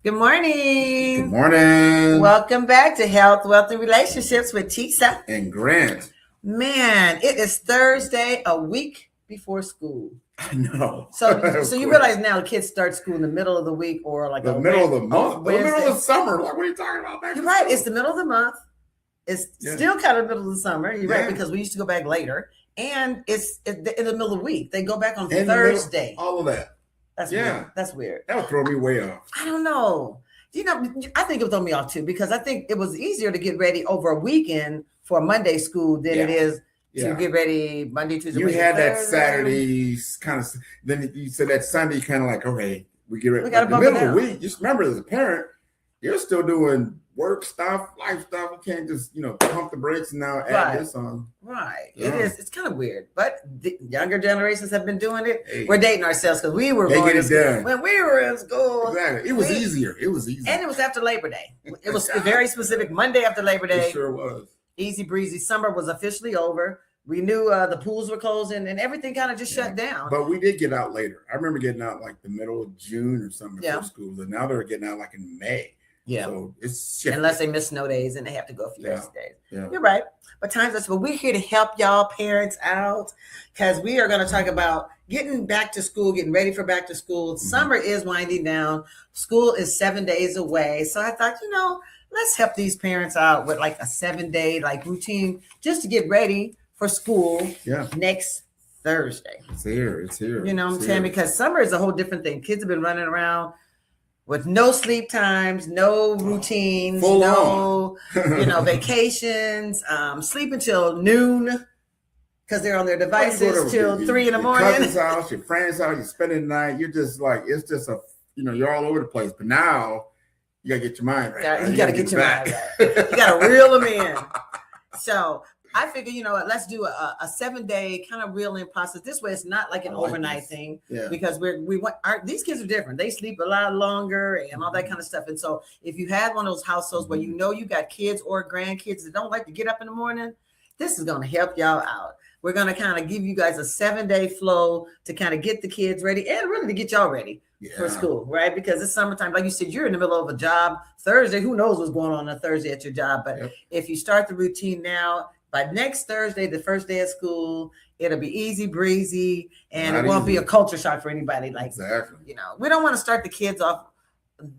Good Good morning. morning. Welcome back to Health, Wealth, and Relationships with Tisa. And Grant. Man, it is Thursday, a week before school. I know. So you realize now the kids start school in the middle of the week or like the middle of the month, the middle Wednesday. of the summer. Like, what are you talking about? You're right. It's the middle of the month. It's still kind of the middle of the summer. You're right, because we used to go back later. And it's in the middle of the week. They go back on Thursday. All of that. That's weird. That's weird. That would throw me way off. I don't know. I think it would throw me off too, because I think it was easier to get ready over a weekend for Monday school than it is to get ready Monday, Tuesday, Wednesday. You had that Saturday kind of, then you said that Sunday kind of like, okay, we get ready. In the middle of the week, just remember as a parent, you're still doing work stuff, life stuff. You can't just, pump the brakes and now add this on. Right. Yeah. It is. It's kind of weird. But the younger generations have been doing it. Hey. We're dating ourselves because we were going to school. When we were in school. Exactly. It was easier. It was easier. And it was after Labor Day. It was very specific. Monday after Labor Day. It sure was. Easy breezy. Summer was officially over. We knew the pools were closing and everything kind of just shut down. But we did get out later. I remember getting out like the middle of June or something before school. And now they're getting out like in May. Yeah. So it's shifting. Unless they miss snow days and they have to go a few extra days. Yeah. You're right. But but we're here to help y'all parents out, because we are going to talk about getting back to school, getting ready for back to school. Mm-hmm. Summer is winding down. School is 7 days away. So I thought, let's help these parents out with like a 7-day routine just to get ready for school next Thursday. It's here. You know what I'm saying? Because summer is a whole different thing. Kids have been running around with no sleep times, no routines, vacations, sleep until noon because they're on their devices till 3 in the morning. Your cousin's house, your friend's house, you're spending the night. You're just like, it's just you're all over the place. But now you got to get your mind right. You got to get your mind right. You got to reel them in. So I figure, let's do a 7-day kind of reel-in process. This way, it's not like an overnight thing, because these kids are different. They sleep a lot longer and all that kind of stuff. And so, if you have one of those households where you got kids or grandkids that don't like to get up in the morning, this is going to help y'all out. We're going to kind of give you guys a 7-day flow to kind of get the kids ready and really to get y'all ready for school, right? Because it's summertime. Like you said, you're in the middle of a job Thursday. Who knows what's going on Thursday at your job? But if you start the routine now, by next Thursday, the first day of school, it'll be easy breezy, and it won't be a culture shock for anybody. We don't want to start the kids off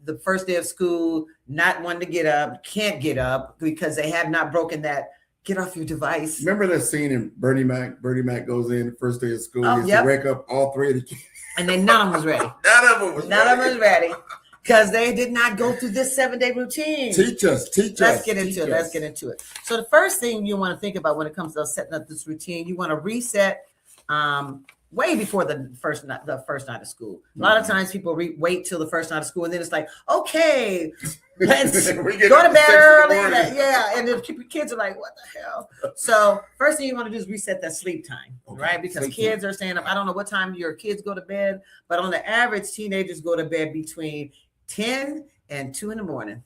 the first day of school not wanting to get up, can't get up because they have not broken that get off your device. Remember that scene in Bernie Mac? Bernie Mac goes in the first day of school. He has to wake up all three of the kids. And then none of them was ready. None of them was ready. Because they did not go through this 7-day routine. Teach us. Let's get into it. So the first thing you want to think about when it comes to setting up this routine, you want to reset way before the first night of school. A lot of times people wait till the first night of school, and then it's like, okay, let's go to bed early. And the kids are like, what the hell? So first thing you want to do is reset that sleep time, right? Because kids are staying up. I don't know what time your kids go to bed, but on the average, teenagers go to bed between 10 and 2 in the morning.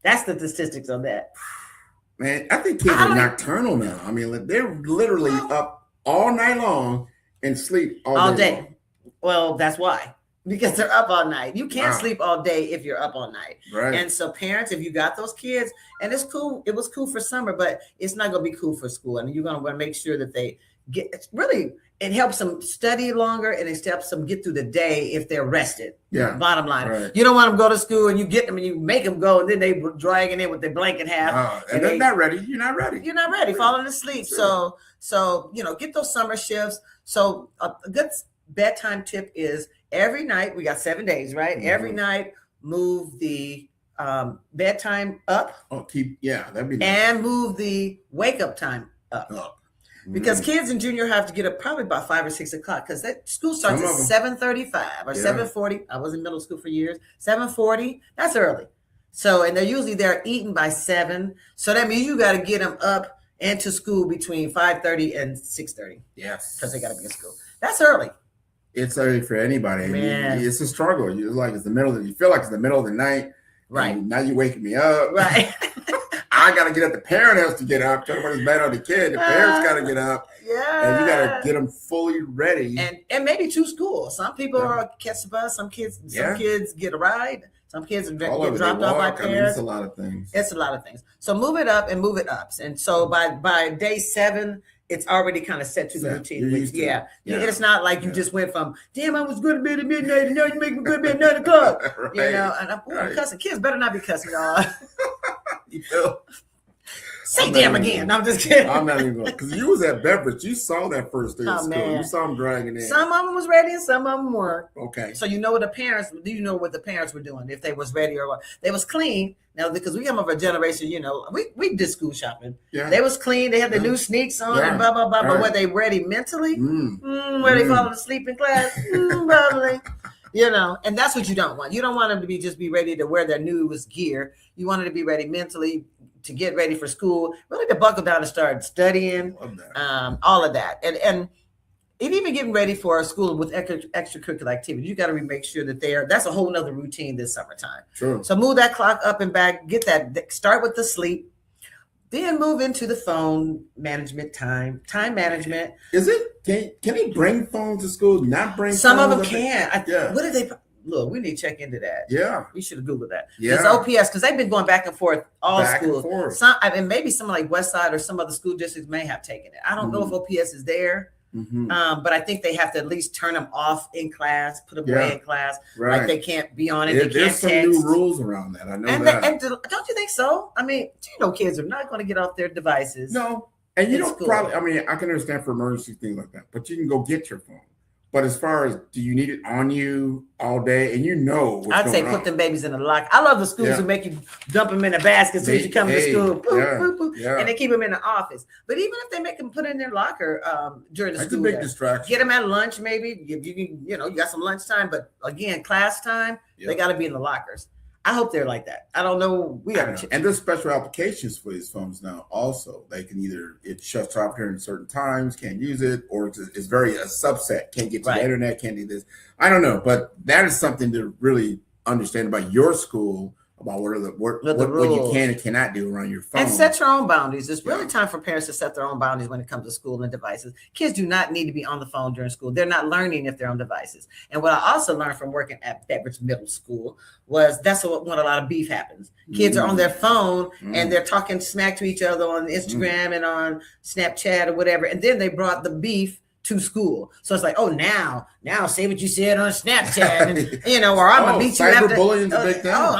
That's the statistics on that. Man, I think kids are nocturnal now. I mean, they're literally up all night long and sleep all day long. Well, that's why. Because they're up all night. You can't sleep all day if you're up all night. Right. And so parents, if you got those kids, and it's cool, it was cool for summer, but it's not going to be cool for school. And you're going to want to make sure that they it helps them study longer, and it helps them get through the day if they're rested. Yeah. Bottom line. Right. You don't want them to go to school and you get them and you make them go, and then they dragging in with their blanket half. And they're not ready. You're not ready. You're not ready. Falling asleep. Sure. So get those summer shifts. So a good bedtime tip is every night, we got 7 days, right? Mm-hmm. Every night, move the bedtime up. That'd be nice. And move the wake up time up. Because kids in junior have to get up probably about 5 or 6 o'clock, because that school starts at 7:35 or 7:40. I was in middle school for years. 7:40, that's early. So, and they're usually eating by 7. So that means you got to get them up and to school between 5:30 and 6:30. Yes. Because they got to be in school. That's early. It's early for anybody. Man. It's a struggle. You feel like it's the middle of the night. Right. Now you're waking me up. Right. I got to get up. The parent has to get up. Everybody's bad on the kid. The parents got to get up. Yeah. And you got to get them fully ready. And maybe to school. Some people are catch the bus. Some kids get a ride. Some kids get dropped off by parents. It's a lot of things. It's a lot of things. So move it up and move it up. And so by day 7, it's already kind of set to the routine. It's not like you just went from, damn, I was going to bed at midnight, and now you make me go to bed at 9 o'clock. Right. You know, and I'm cussing. Kids better not be cussing, y'all. Say damn again. No, I'm just kidding. I'm not even going, because you was at Beverage. You saw that first day of school. Man. You saw them dragging in. Some of them was ready and some of them weren't. Okay. So you know what the parents were doing, if they was ready or what. They was clean. Now, because we come of a generation, you know, we did school shopping. Yeah. They was clean. They had the new sneaks on and blah, blah, blah. Right. But were they ready mentally? Were they falling asleep in class? Probably. You know, and that's what you don't want. You don't want them to be ready to wear their newest gear. You want them to be ready mentally, to get ready for school, really to buckle down and start studying, all of that. And even getting ready for a school with extracurricular activities, you got to make sure that that's a whole nother routine this summertime. True. So move that clock up and back, start with the sleep, then move into the phone management, time management. Is it, can he bring phones to school, not bring Some phones? of them can. What did they... Look, we need to check into that. Yeah. We should have Googled that. Yeah. It's OPS, because they've been going back and forth all school. Some, maybe some like Westside or some other school districts may have taken it. I don't know if OPS is there, but I think they have to at least turn them off in class, put them away in class. Right. Like they can't be on it. There's some new rules around that. I know that. And don't you think so? I mean, kids are not going to get off their devices. No. And you don't probably, I can understand for emergency things like that, but you can go get your phone. But as far as, do you need it on you all day? And you know what's I'd say put them babies in a lock. I love the schools who make you dump them in a basket as soon as you come to school. And they keep them in the office. But even if they make them put in their locker during the school day. That's a big distraction. Get them at lunch maybe. You got some lunchtime. But again, class time, they got to be in the lockers. I hope they're like that. I don't know. And there's special applications for these phones now also. They can either, it shuts off during certain times, can't use it, or it's very a subset, can't get to the internet, can't do this. I don't know, but that is something to really understand about your school, about what you can and cannot do around your phone. And set your own boundaries. It's really time for parents to set their own boundaries when it comes to school and devices. Kids do not need to be on the phone during school. They're not learning if they're on devices. And what I also learned from working at Beverage Middle School was that's when a lot of beef happens. Kids are on their phone and they're talking smack to each other on Instagram and on Snapchat or whatever. And then they brought the beef to school. So it's like, oh, now say what you said on Snapchat, and, or I'm gonna beat you after. I'm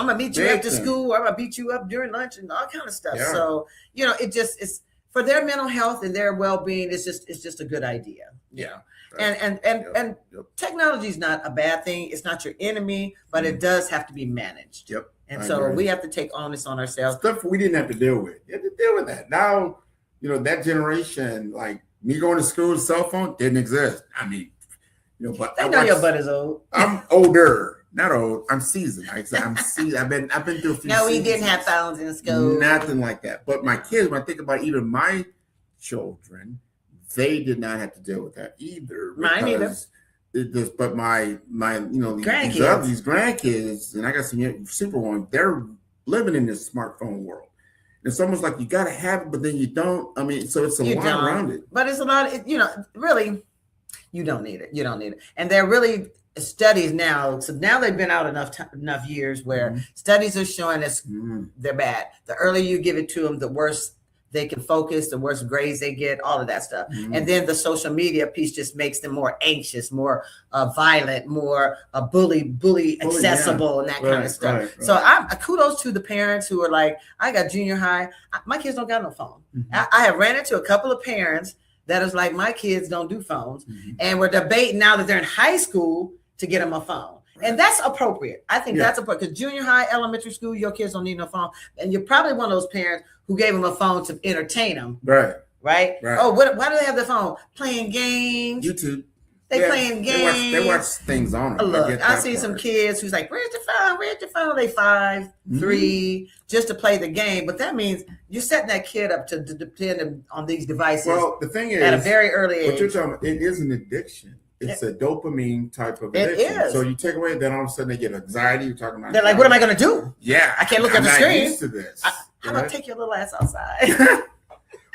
gonna meet you after school, or I'm gonna beat you up during lunch and all kind of stuff. Yeah. So it's for their mental health and their well-being. It's just a good idea. Yeah. Right. And technology is not a bad thing. It's not your enemy, but it does have to be managed. Yep. And so we have to take onus on ourselves. Stuff we didn't have to deal with. You had to deal with that. Now, that generation, like. Me going to school, cell phone didn't exist. I mean, but I know your butt is old. I'm older, not old. I'm seasoned. I'm seasoned. I've been through a few. No, we didn't have phones in school. Nothing like that. But my kids, when I think about even my children, they did not have to deal with that either. Mine either. But my these grandkids, and I got some super ones. They're living in this smartphone world. It's almost like you got to have it, but then you don't. I mean, so it's a lot around it. But it's a lot, really, you don't need it. You don't need it. And they're really studies now. So now they've been out enough years where studies are showing us they're bad. The earlier you give it to them, the worse they can focus, the worse grades they get, all of that stuff. And then the social media piece just makes them more anxious, more violent, more bully accessible, and that kind of stuff. Right. So I kudos to the parents who are like, I got junior high. My kids don't got no phone. I have ran into a couple of parents that is like, my kids don't do phones. And we're debating now that they're in high school to get them a phone. And that's appropriate. I think that's appropriate. Because junior high, elementary school, your kids don't need no phone. And you're probably one of those parents who gave them a phone to entertain them. Right. Oh, why do they have the phone? Playing games. YouTube. They playing games. They watch things on it. Look, I see some kids who's like, where's your phone? They 5, 3, just to play the game. But that means you're setting that kid up to depend on these devices. Well, the thing is, at a very early age. What you're talking about, it is an addiction. It's a dopamine type of addiction. It is. So you take away, then all of a sudden they get anxiety. You're talking about. They're like, what am I going to do? Yeah. I can't look at the screen. Used to this, how about take your little ass outside?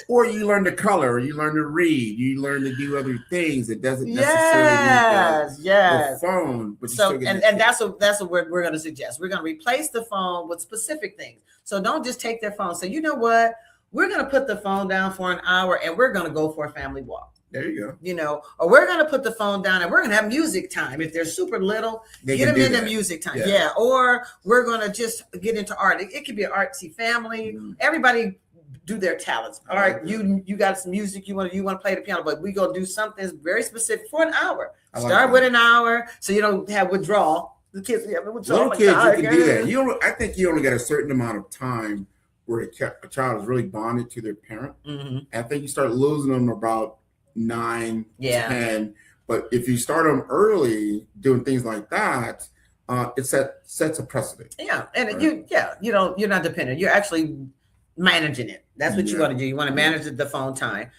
Or you learn to color, or you learn to read, you learn to do other things. It doesn't necessarily need the phone. But so, and that's what we're going to suggest. We're going to replace the phone with specific things. So don't just take their phone. So you know what? We're going to put the phone down for an hour and we're going to go for a family walk. There you go. Or we're going to put the phone down and we're going to have music time. If they're super little, get them into music time. Yeah. Or we're going to just get into art. It could be an artsy family. Mm-hmm. Everybody do their talents. All right. You got some music. You want to play the piano, but we're going to do something very specific for an hour. Start with an hour so you don't have withdrawal. The kids have withdrawal. Little kids, you can do that. I think you only got a certain amount of time where a child is really bonded to their parent. Mm-hmm. I think you start losing them about 9, 10. But if you start them early doing things like that, it sets a precedent. Yeah. And right? You're not dependent. You're actually managing it. That's what you want to do. You want to manage the phone time,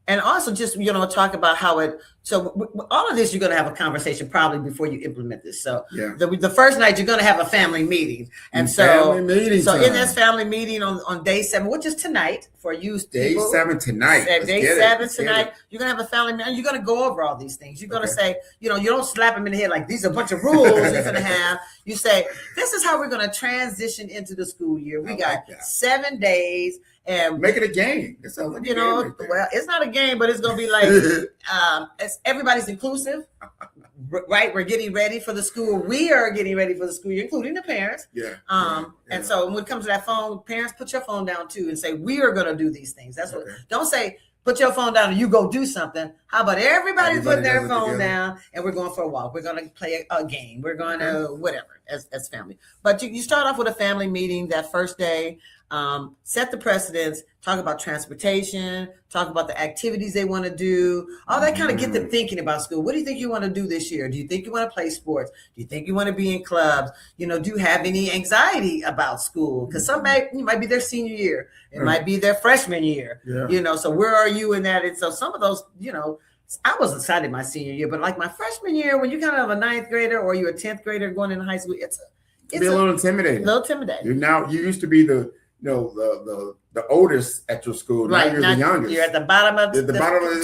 and also just, talk about how it, so all of this, you're going to have a conversation probably before you implement this. So the first night you're going to have a family meeting. And in this family meeting on day 7, which is tonight for you people. Day 7 tonight. Day 7 tonight, you're going to have a family meeting. You're going to go over all these things. You're going to say, you don't slap them in the head like these are a bunch of rules you're going to have. You say, this is how we're going to transition into the school year. We got 7 days. And make it a game. It sounds like a game right there. Well, it's not a game, but it's going to be like everybody's inclusive, right? We're getting ready for the school. We are getting ready for the school year, including the parents. And so when it comes to that phone, parents, put your phone down too and say, we are going to do these things. That's what. Don't say, put your phone down and you go do something. How about everybody putting their phone down and we're going for a walk. We're going to play a game. We're going to whatever as family. But you start off with a family meeting that first day. Set the precedents, talk about transportation, talk about the activities they want to do, all that kind of get them thinking about school. What do you think you want to do this year? Do you think you want to play sports? Do you think you want to be in clubs? Do you have any anxiety about school? Because it might be their senior year. It might be their freshman year, so where are you in that? And so some of those, I was excited my senior year, but like my freshman year, when you kind of have a 9th grader or you're a 10th grader going into high school, it's a little intimidating. You used to be the oldest at your school. Right. Now you're the youngest. You're at the bottom of the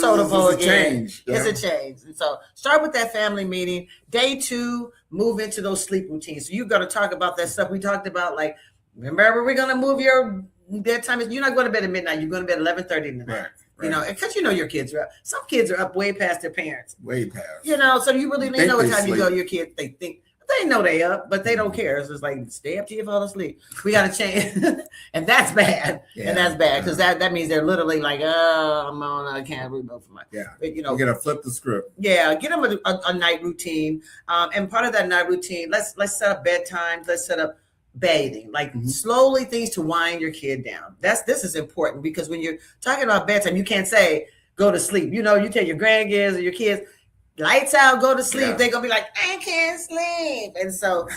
totem pole again. Change. It's a change. And so start with that family meeting. Day 2, move into those sleep routines. So you're going to talk about that stuff we talked about. Like, remember, we're going to move your bedtime. You're not going to bed at midnight. You're going to bed at 11:30 in the night. Right. Because your kids are up. Some kids are up way past their parents. Way past. So you really know what time you go. Your kids, they think. They know they up, but they don't care. So it's like, stay up till you fall asleep. We got to change. And that's bad. And that's bad because that means they're literally like, I'm on, I can't rebuild for my. But, you got to flip the script. Yeah. Get them a night routine. And part of that night routine, let's set up bedtime. Let's set up bathing, like slowly things to wind your kid down. This is important because when you're talking about bedtime, you can't say, go to sleep. You tell your grandkids or your kids, lights out, go to sleep. They're gonna be like, I can't sleep, and so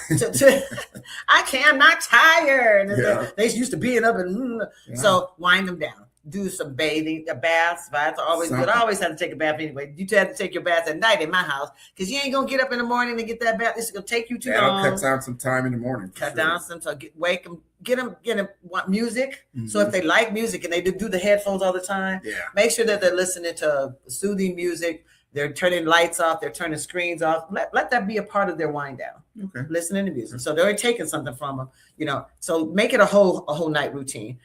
I'm not tired. And they used to being up, and so wind them down. Do some bathing, baths are always good. I always have to take a bath anyway. You have to take your bath at night in my house because you ain't gonna get up in the morning and get that bath. This is gonna take you too long. Cut down some time in the morning. Cut down some. So wake them. Get them want music. So if they like music and they do the headphones all the time, make sure that they're listening to soothing music. They're turning lights off. They're turning screens off. Let that be a part of their wind down. Okay. Listening to music. So they're taking something from them, So make it a whole night routine.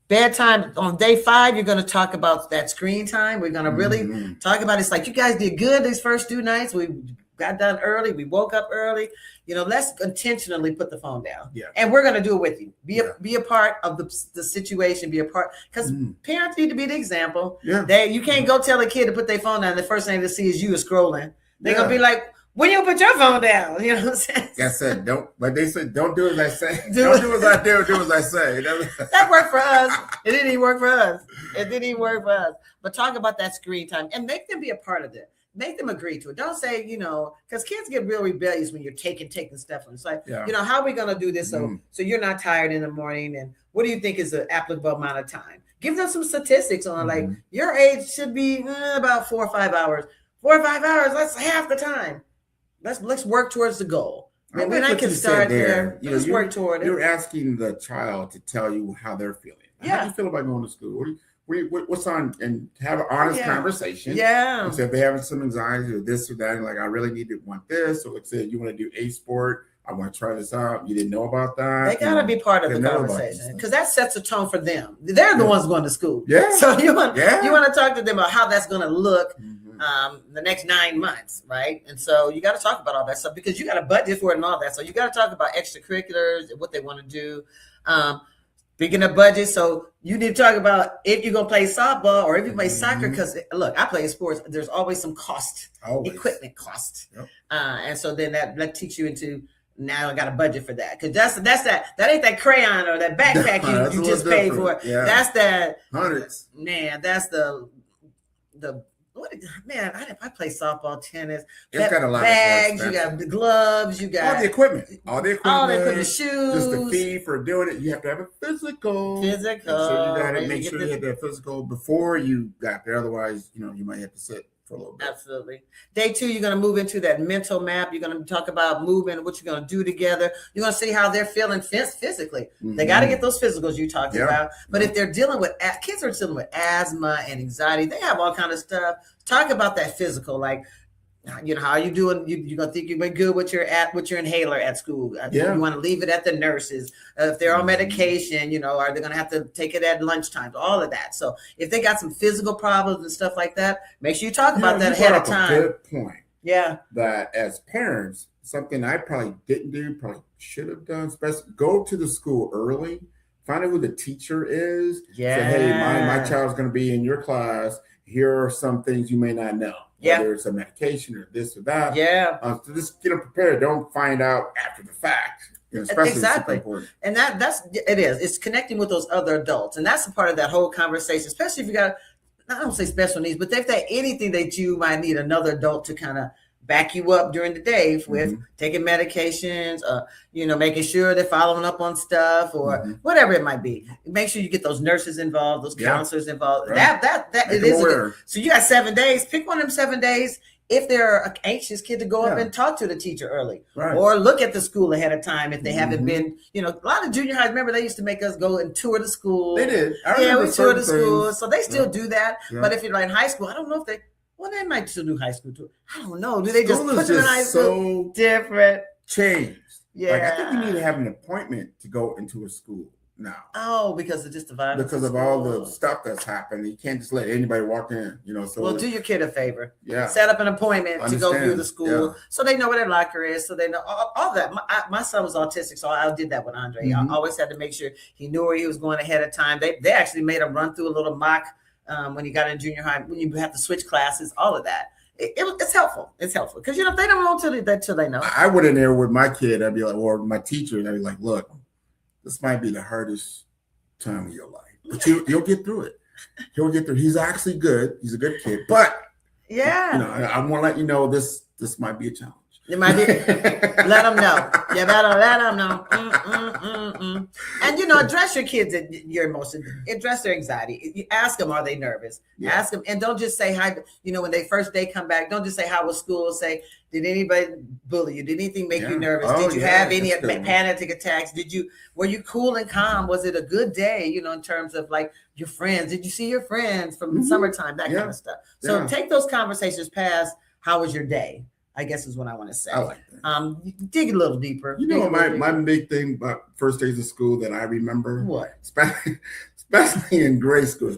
Bedtime on day 5, you're going to talk about that screen time. We're going to really talk about it. It's like you guys did good these first 2 nights. We got done early. We woke up early. Let's intentionally put the phone down. Yeah. And we're going to do it with you. Be a part of the situation. Be a part because parents need to be the example. Yeah. You can't go tell a kid to put their phone down. The first thing they see is you scrolling. They're going to be like, when you put your phone down, you know what I'm saying? I said, they said, don't do as I say. Don't do as I do, do as I say. That worked for us. It didn't even work for us. But talk about that screen time and make them be a part of it. Make them agree to it. Don't say, because kids get real rebellious when you're taking stuff. And it's like, how are we going to do this so you're not tired in the morning? And what do you think is the applicable amount of time? Give them some statistics on like your age should be about 4 or 5 hours. 4 or 5 hours, that's half the time. Let's work towards the goal. When I can start there, let's work toward it. You're asking the child to tell you how they're feeling. How do you feel about going to school? what's on, and have an honest conversation. Yeah. And so if they're having some anxiety or this or that, and like, I really want this. So let's say you want to do a sport. I want to try this out. You didn't know about that. They got to be part of the conversation because that sets a tone for them. They're the ones going to school. Yeah. So you want to talk to them about how that's going to look the next 9 months, right? And so you got to talk about all that stuff because you got a budget for it and all that. So you got to talk about extracurriculars and what they want to do. Speaking of budget, so you need to talk about if you're going to play softball or if you play soccer, because look, I play sports. There's always some cost, equipment cost. Yep. And so then that teach you into, now I got a budget for that. Because that ain't that crayon or that backpack you just paid for. Yeah. That's that hundreds. Man, that's the I play softball, tennis. It's got a lot bags, you got the gloves, you got all the equipment, shoes. Just the fee for doing it. You have to have a physical. So you got to make sure you have that physical before you got there. Otherwise, you might have to sit for a little bit. Absolutely. Day 2, you're going to move into that mental map. You're going to talk about moving, what you're going to do together. You're going to see how they're feeling physically. They got to get those physicals you talked about. But if they're dealing with, kids are dealing with asthma and anxiety, they have all kind of stuff. Talk about that physical, like, how are you doing? You're going to think you've been good with your inhaler at school. You want to leave it at the nurses. If they're on medication, are they going to have to take it at lunchtime? All of that. So if they got some physical problems and stuff like that, make sure you talk about that ahead of time. Good point. Yeah. That as parents, something I probably didn't do, probably should have done, especially go to the school early, find out who the teacher is. Yeah. Say, hey, my child's going to be in your class. Here are some things you may not know. Whether it's a medication or this or that. Yeah. So just get them prepared. Don't find out after the fact. Exactly. And that's it is. It's connecting with those other adults. And that's a part of that whole conversation, especially if you got, I don't say special needs, but if there's anything that you might need another adult to kind of back you up during the day with taking medications, making sure they're following up on stuff or whatever it might be. Make sure you get those nurses involved, those counselors involved. Right. That it is. So you got 7 days. Pick one of them 7 days. If they're an anxious kid, to go up and talk to the teacher early, or look at the school ahead of time if they haven't been. A lot of junior highs. Remember, they used to make us go and tour the school. They did. We toured the school, so they still do that. Yeah. But if you're like in high school, I don't know if they. Well, they might still do high school too. I don't know. Do they just put them in high school? So different. Changed. Yeah. Like, I think you need to have an appointment to go into a school now. Oh, because of just the violence. Because of all the stuff that's happened. You can't just let anybody walk in, So well, do your kid a favor. Yeah. Set up an appointment to go view the school so they know where their locker is. So they know all that. My son was autistic, so I did that with Andre. I always had to make sure he knew where he was going ahead of time. They actually made him run through a little mock when he got in junior high, when you have to switch classes, all of that. It's helpful. It's helpful because if they don't know till they know. I went in there with my kid. I'd be like, or my teacher, and I'd be like, look, this might be the hardest time of your life, but you'll get through it. He'll get through. He's actually good. He's a good kid, but I want to let you know this might be a challenge. It might be. Let them know. You better let them know. And address your kids at your emotions. Address their anxiety. You ask them, are they nervous? Yeah. Ask them, and don't just say hi. When they first day come back, don't just say how was school. Say, did anybody bully you? Did anything make you nervous? Did you have any panic attacks? Were you cool and calm? Was it a good day? In terms of like your friends. Did you see your friends from the summertime? That kind of stuff. So take those conversations past how was your day. I guess is what I want to say. I like that. Dig a little deeper. My big thing about first days of school that I remember. What? Especially in grade school.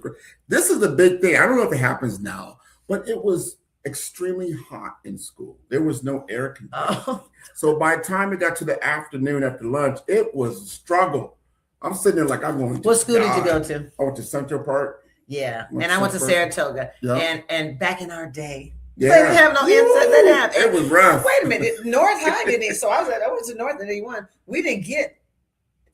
This is the big thing. I don't know if it happens now, but it was extremely hot in school. There was no air conditioning. Oh. So by the time it got to the afternoon after lunch, it was a struggle. I'm sitting there like I'm going to What school did you go to? I went to Central Park. Yeah. And I went to Saratoga. Yep. And back in our day, they didn't have no inside. They didn't have. It was rough. Wait a minute, North High didn't. So I went to North in '81. We didn't get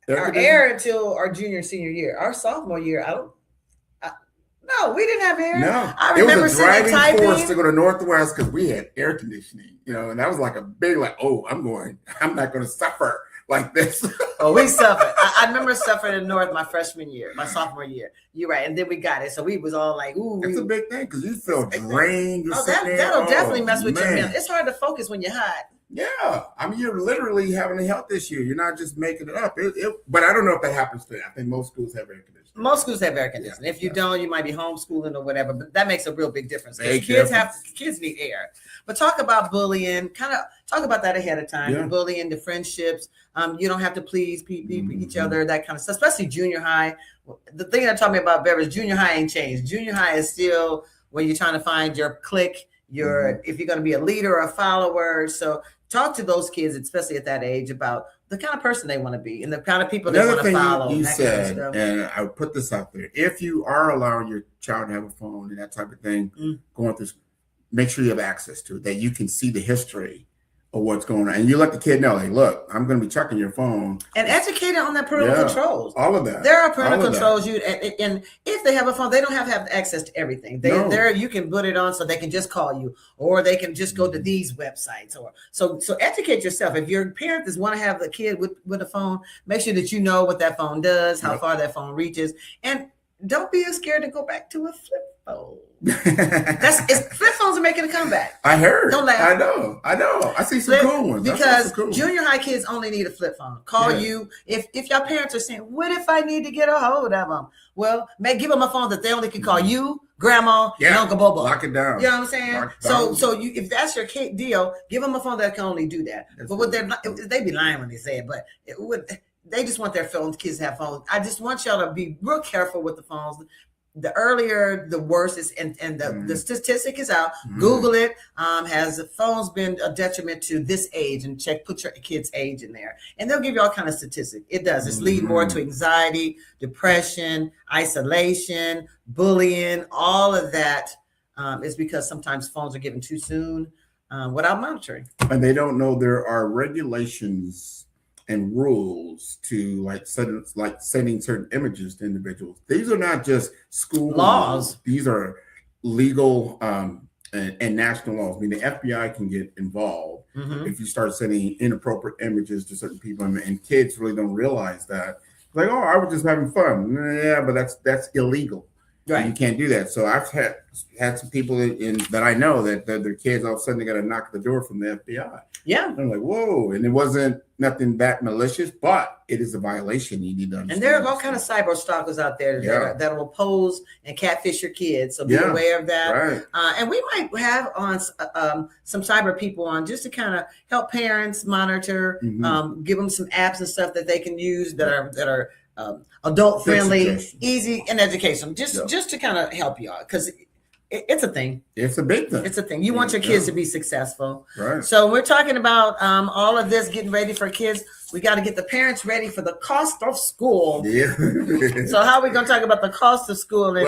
our air until our senior year. Our sophomore year, no, we didn't have air. No, I remember it was a driving force to go to Northwest because we had air conditioning. And that was like a big I'm not going to suffer like this. Oh, we suffered. I remember suffering in North my sophomore year. You're right. And then we got it. So we was all like, ooh. It's a big thing because you feel drained. That'll definitely mess with your mental. It's hard to focus when you're hot. Yeah, I mean, you're literally having a health issue. You're not just making it up. But I don't know if that happens today. I think most schools have air conditioning. Most schools have air conditioning. If you don't, you might be homeschooling or whatever. But that makes a real big difference because kids need air. But talk about bullying. Kind of talk about that ahead of time. The bullying, the friendships. You don't have to please each other. That kind of stuff. Especially junior high. The thing that taught me about Beverly, junior high ain't changed. Junior high is still where you're trying to find your clique. If you're going to be a leader or a follower. So talk to those kids, especially at that age, about the kind of person they want to be and the kind of people they want to follow. You said, kind of and I would put this out there: if you are allowing your child to have a phone and that type of thing going through, make sure you have access to it, that you can see the history of what's going on, and you let the kid know, like, look, I'm going to be checking your phone and educate it on that parental controls. All of that. There are parental controls. And if they have a phone, they don't have access to everything. There you can put it on so they can just call you, or they can just go to these websites, or so educate yourself. If your parent does want to have the kid with a phone, make sure that you know what that phone does, how far that phone reaches, and don't be scared to go back to a flip phone. Flip phones are making a comeback. I heard. Don't laugh. I know. I see some cool ones. Because junior high kids only need a flip phone. Call you. If your parents are saying, what if I need to get a hold of them? Well, give them a phone that they only can call you, grandma, and Uncle Bobo. Lock it down. You know what I'm saying? So if that's your deal, give them a phone that can only do that. But what they be lying when they say it, but they just want their phones, kids to have phones. I just want y'all to be real careful with the phones. The earlier, the worse is, and the statistic is out. Google it. Has phones been a detriment to this age? And put your kid's age in there, and they'll give you all kind of statistics. It does. It's lead more to anxiety, depression, isolation, bullying. All of that is because sometimes phones are given too soon without monitoring. And they don't know there are regulations and rules to sending certain images to individuals. These are not just school laws. These are legal and national laws. I mean, the FBI can get involved if you start sending inappropriate images to certain people, and kids really don't realize that. Like, oh, I was just having fun. Yeah, but that's illegal. Right. You can't do that. So I've had some people that I know that their kids all of a sudden they got a knock at the door from the FBI. Yeah. And I'm like, whoa. And it wasn't nothing that malicious, but it is a violation. You need to understand. And there are all kind of cyber stalkers out there that will pose and catfish your kids. So be aware of that. Right. And we might have on some cyber people on just to kind of help parents monitor, give them some apps and stuff that they can use that are adult friendly, easy, and educational, just to kind of help you out, because it's a thing. It's a big thing. It's a thing. You want your kids to be successful. Right. So we're talking about all of this, getting ready for kids. We got to get the parents ready for the cost of school. Yeah. So how are we going to talk about the cost of school? And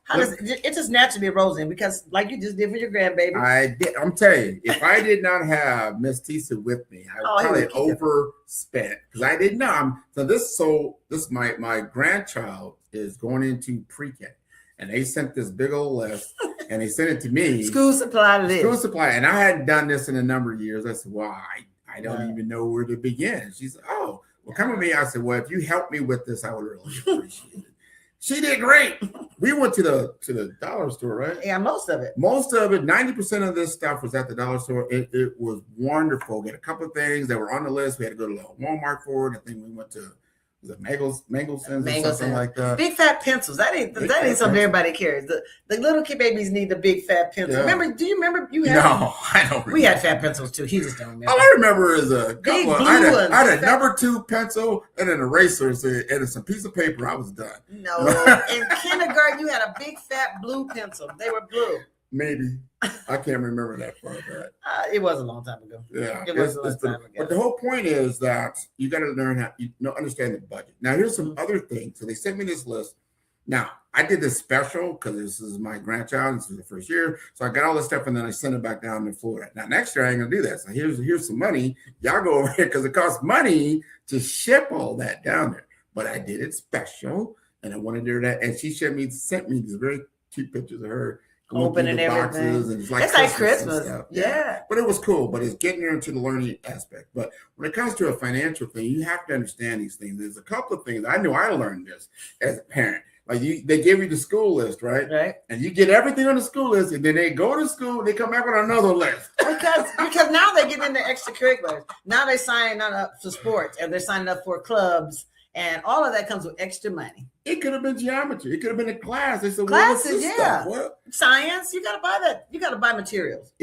how does it just naturally rolls in, because like you just did for your grandbaby. I did. I'm telling you, if I did not have Miss Tisa with me, I would probably overspent, because I didn't know. This my grandchild is going into pre-K. And they sent this big old list, and they sent it to me. School supply to this. School supply. And I hadn't done this in a number of years. I said, well, I don't even know where to begin. She said, oh, well, come with me. I said, well, if you help me with this, I would really appreciate it. She did great. We went to the dollar store, right? Yeah, most of it. 90% of this stuff was at the dollar store. It was wonderful. We had a couple of things that were on the list. We had to go to Walmart for it. I think we went to Mangelsons or something like that. Big fat pencils. That ain't something everybody carries. The little kid babies need the big fat pencil. Yeah. Do you remember you had? No, I don't remember. We had fat pencils too. He just don't remember. All I remember is a couple of, I had a number 2 pencil and an eraser and some piece of paper. I was done. No. In kindergarten, you had a big fat blue pencil. They were blue. Maybe. I can't remember that far back. It was a long time ago. Yeah. It was a long time ago. But the whole point is that you got to learn how understand the budget. Now, here's some other things. So they sent me this list. Now, I did this special because this is my grandchild. This is the first year. So I got all this stuff, and then I sent it back down to Florida. Now, next year, I ain't going to do that. So here's some money. Y'all go over here, because it costs money to ship all that down there. But I did it special, and I wanted to do that. And she sent me these very cute pictures of her opening everything. And it's like Christmas. Yeah. But it was cool. But it's getting her into the learning aspect. But when it comes to a financial thing, you have to understand these things. There's a couple of things. I knew I learned this as a parent. Like they give you the school list, right? Right. And you get everything on the school list, and then they go to school, and they come back with another list. because now they're getting into extracurriculars. Now they're signing up for sports and they're signing up for clubs, and all of that comes with extra money. It could have been geometry. It could have been a class. It's a classes, science. You got to buy that. You got to buy materials.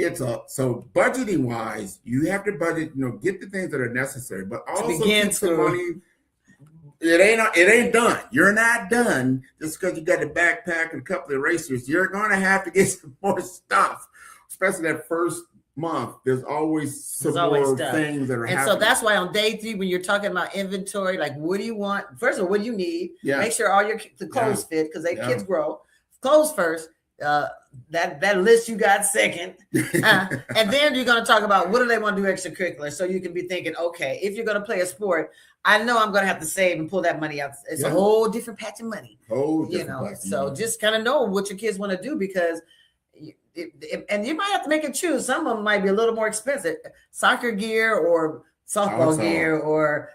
So budgeting wise, you have to budget. Get the things that are necessary, but also keep some money. It ain't done. You're not done just because you got a backpack and a couple of erasers. You're going to have to get some more stuff, especially that first month. There's always some more things that are happening. So that's why on day 3, when you're talking about inventory, like what do you want? First of all, what do you need? Yeah. Make sure all the clothes fit because kids grow. Clothes first. That list you got second. And then you're going to talk about what do they want to do extracurricular. So you can be thinking, okay, if you're going to play a sport, I know I'm going to have to save and pull that money out. It's a whole different patch of money. So just kind of know what your kids want to do because and you might have to make it choose. Some of them might be a little more expensive. Soccer gear or softball gear or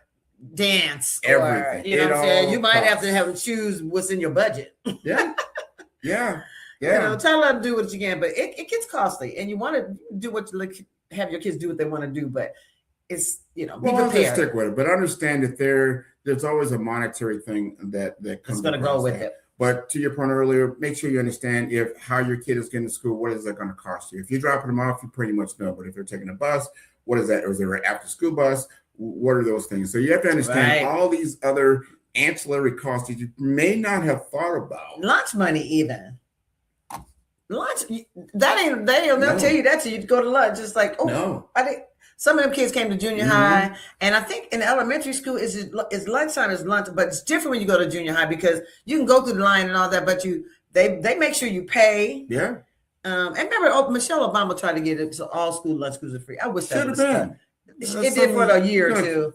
dance. Everything. Or, you know what I'm saying? You might have to choose what's in your budget. Yeah. Tell them to do what you can, but it gets costly, and you want to do what you have your kids do what they want to do, but it's be prepared. Just stick with it, but understand that there's always a monetary thing that comes. It's going to go with it. But to your point earlier, make sure you understand how your kid is getting to school. What is that going to cost you? If you're dropping them off, you pretty much know. But if they're taking a bus, what is that? Or is there an after-school bus? What are those things? So you have to understand all these other ancillary costs that you may not have thought about. Lunch money, even. Lunch, they'll tell you that till you go to lunch. It's like, some of them kids came to junior high, and I think in elementary school is lunchtime is lunch, but it's different when you go to junior high because you can go through the line and all that, but they make sure you pay. Yeah. And remember, Michelle Obama tried to get it so all school lunch schools are free. I wish that was done. It did for a year or two.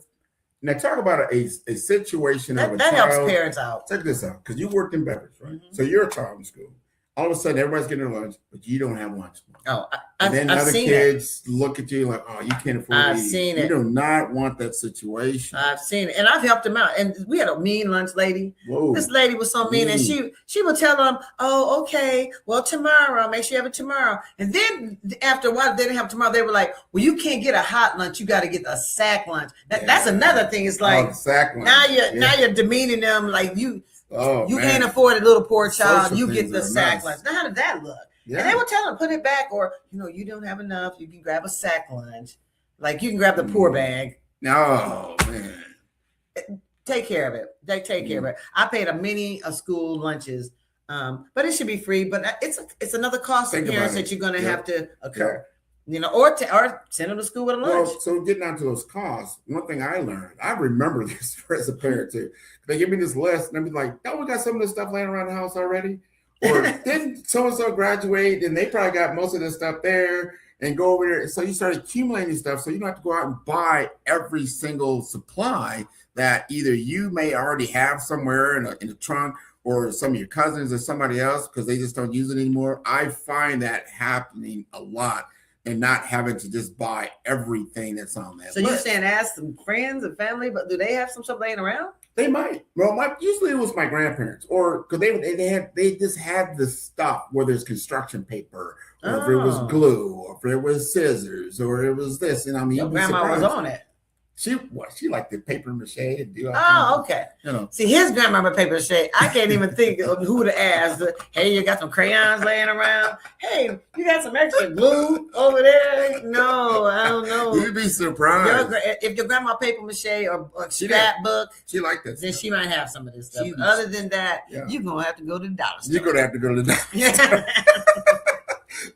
Now talk about a situation of a child. That helps parents out. Check this out, because you worked in beverage, right? Mm-hmm. So you're a child in school. All of a sudden, everybody's getting their lunch, but you don't have lunch money. Oh, and then other kids look at you like, "Oh, you can't afford to eat." I've seen it. You do not want that situation. I've seen it, and I've helped them out. And we had a mean lunch lady. Whoa. This lady was so mean, and she would tell them, "Oh, okay, well tomorrow, make sure you have it tomorrow." And then after a while, they didn't have tomorrow. They were like, "Well, you can't get a hot lunch. You got to get a sack lunch." That's another thing. It's like sack lunch. Now you're demeaning them like you. You can't afford a little poor child. Social you get the sack lunch. Now, how did that look? Yeah. And they would tell them, put it back, or you don't have enough. You can grab a sack lunch, like you can grab the poor bag. Oh man, take care of it. They take care of it. I paid a many school lunches, but it should be free. But it's another cost to parents that you're going to have to occur. Or send them to school with a lunch. Well, so getting on to those costs, one thing I learned, I remember this as a parent too. They give me this list, and I'd be like, "Oh, we got some of this stuff laying around the house already." Or didn't so-and-so graduate, and they probably got most of this stuff there, and go over there. So you start accumulating stuff, so you don't have to go out and buy every single supply that either you may already have somewhere in a trunk, or some of your cousins or somebody else because they just don't use it anymore. I find that happening a lot. And not having to just buy everything that's on that. So you're saying ask some friends and family, but do they have some stuff laying around? They might. Well, usually it was my grandparents, or because they just had the stuff where there's construction paper, or if it was glue, or if it was scissors, or it was this. And I mean, your grandma was on it. She liked the paper mache and do. Okay. See, his grandmama paper mache. I can't even think of who to ask. Hey, you got some crayons laying around? Hey, you got some extra glue over there? No, I don't know. You'd be surprised if your grandma paper mache or scrapbook. She liked that. Then she might have some of this stuff. Other than that, you're gonna have to go to the dollar store. You're gonna have to go to the dollar store.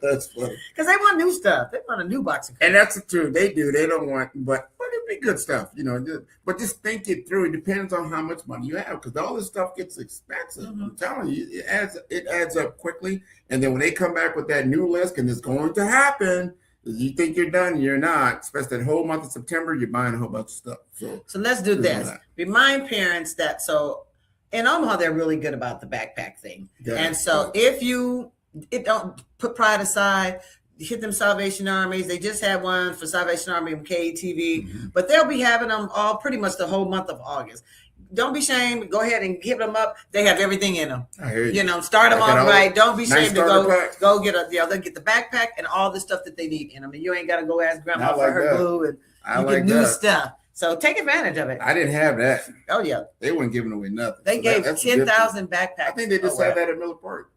That's funny. Because they want new stuff. They want a new box of crayons. And that's the truth. They do. They don't want, but it'd be good stuff, But just think it through. It depends on how much money you have, because all this stuff gets expensive. Mm-hmm. I'm telling you, it adds up quickly. And then when they come back with that new list, and it's going to happen, you think you're done, you're not. Especially that whole month of September, you're buying a whole bunch of stuff. So let's do this. Remind parents that in Omaha, they're really good about the backpack thing. Yeah. And so if you don't put pride aside, hit them Salvation Armies. They just had one for Salvation Army and KTV, but they'll be having them all pretty much the whole month of August. don't be shamed. Go ahead and give them up. They have everything in them. I hear you. You know, start them off right. Don't be nice ashamed to go get they'll get the backpack and all the stuff that they need in them. And you ain't got to go ask grandma for her glue and you get new stuff. So take advantage of it. I didn't have that. Oh yeah, they weren't giving away nothing. They gave 10,000 backpacks. I think they just had that at Miller Park